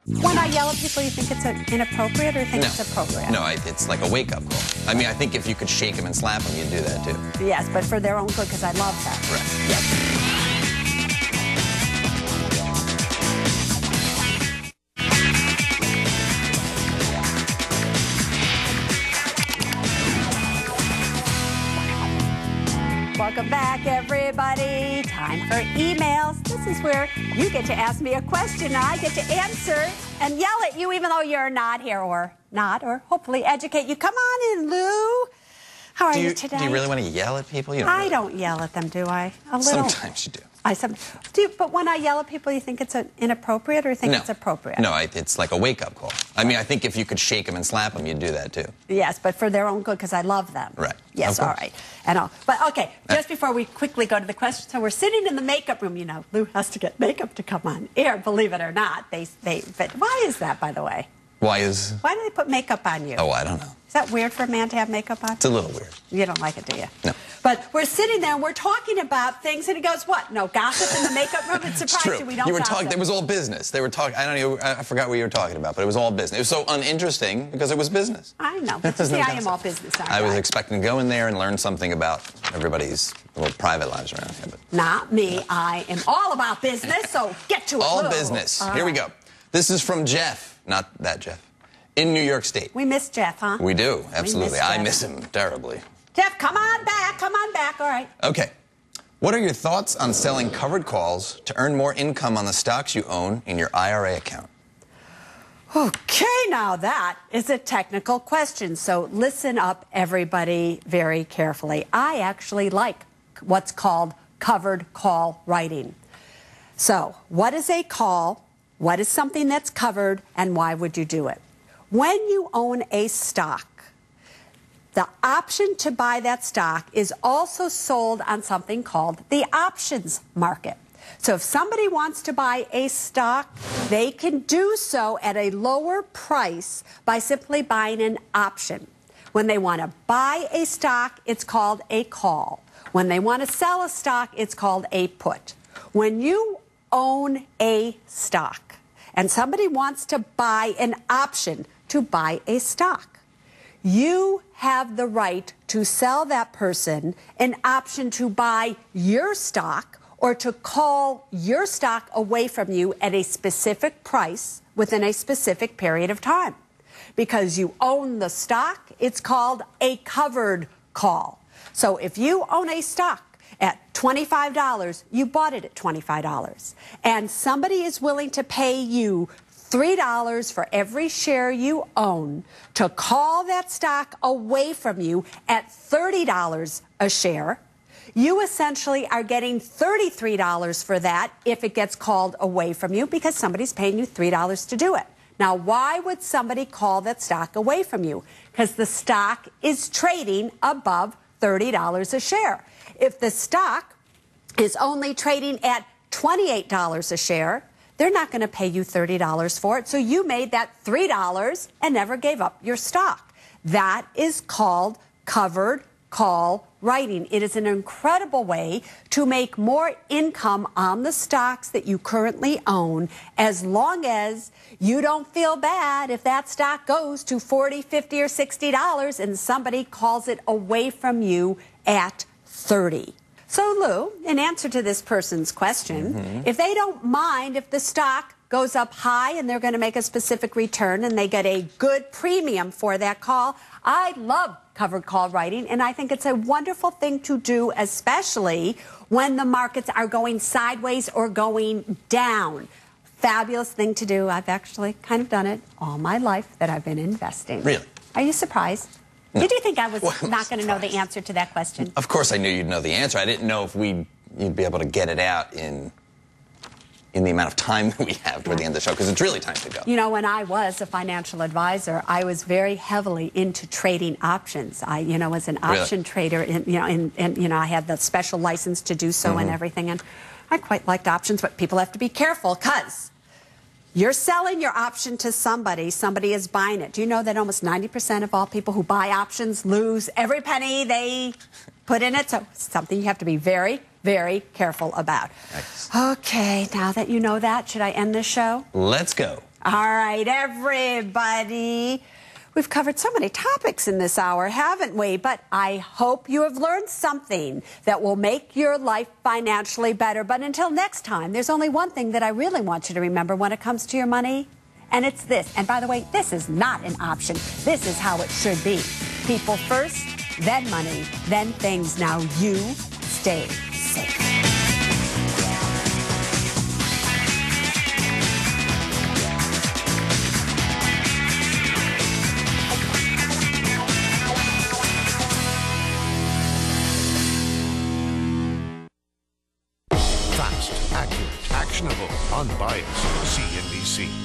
When I yell at people, you think it's inappropriate or you think it's appropriate? No, it's like a wake-up call. I mean, I think if you could shake them and slap them, you'd do that too. Yes, but for their own good, because I love them. Right. Yes. Welcome back, everybody. Time for emails. This is where you get to ask me a question and I get to answer and yell at you even though you're not here, or hopefully educate you. Come on in, Lou. How are you today? Do you really want to yell at people? I don't yell at them, do I? A little. Sometimes you do. But when I yell at people, you think it's inappropriate or you think it's appropriate? No, it's like a wake-up call. I mean, I think if you could shake them and slap them, you'd do that too. Yes, but for their own good, because I love them. Right. Yes, all right. But okay, just before we quickly go to the question, so we're sitting in the makeup room. You know, Lou has to get makeup to come on air, believe it or not. But why is that, by the way? Why do they put makeup on you? Oh, I don't know. Is that weird for a man to have makeup on? It's a little weird. You don't like it, do you? No. But we're sitting there and we're talking about things, and he goes, "What? No gossip in the makeup room?" It surprised you. We don't gossip. It was all business. They were talking. I forgot what you were talking about, but it was all business. It was so uninteresting because it was business. I know. But see, I am all business. I was expecting to go in there and learn something about everybody's little private lives around here, but not me. I am all about business. So get to it. All business. Here we go. This is from Jeff, not that Jeff, in New York State. We miss Jeff, huh? We do, absolutely. I miss him terribly. Jeff, come on back. Come on back. All right. Okay. What are your thoughts on selling covered calls to earn more income on the stocks you own in your IRA account? Okay, now that is a technical question, so listen up, everybody, very carefully. I actually like what's called covered call writing. So, what is a call? What is something that's covered, and why would you do it? When you own a stock, the option to buy that stock is also sold on something called the options market. So if somebody wants to buy a stock, they can do so at a lower price by simply buying an option. When they want to buy a stock, it's called a call. When they want to sell a stock, it's called a put. When you own a stock and somebody wants to buy an option to buy a stock, you have the right to sell that person an option to buy your stock or to call your stock away from you at a specific price within a specific period of time. Because you own the stock, it's called a covered call. So if you own a stock at $25, you bought it at $25, and somebody is willing to pay you $3 for every share you own to call that stock away from you at $30 a share, you essentially are getting $33 for that if it gets called away from you because somebody's paying you $3 to do it. Now, why would somebody call that stock away from you? Because the stock is trading above $30 a share. If the stock is only trading at $28 a share, they're not going to pay you $30 for it, so you made that $3 and never gave up your stock. That is called covered call writing. It is an incredible way to make more income on the stocks that you currently own, as long as you don't feel bad if that stock goes to $40, $50, or $60 and somebody calls it away from you at $30. So, Lou, in answer to this person's question, if they don't mind if the stock goes up high and they're going to make a specific return and they get a good premium for that call, I love covered call writing, and I think it's a wonderful thing to do, especially when the markets are going sideways or going down. Fabulous thing to do. I've actually kind of done it all my life that I've been investing. Really? Are you surprised? No. Did you think I was not going to know the answer to that question? Of course I knew you'd know the answer. I didn't know if you'd be able to get it out in the amount of time that we have toward the end of the show, because it's really time to go. You know, when I was a financial advisor, I was very heavily into trading options. I, was an option trader, and I had the special license to do so and everything, and I quite liked options, but people have to be careful, because you're selling your option to somebody, somebody is buying it. Do you know that almost 90% of all people who buy options lose every penny they put in it? So it's something you have to be very, very careful about. Nice. Okay, now that you know that, should I end this show? Let's go. All right, everybody. We've covered so many topics in this hour, haven't we? But I hope you have learned something that will make your life financially better. But until next time, there's only one thing that I really want you to remember when it comes to your money, and it's this. And by the way, this is not an option. This is how it should be. People first, then money, then things. Now you stay safe. Fast, accurate, actionable, unbiased. CNBC.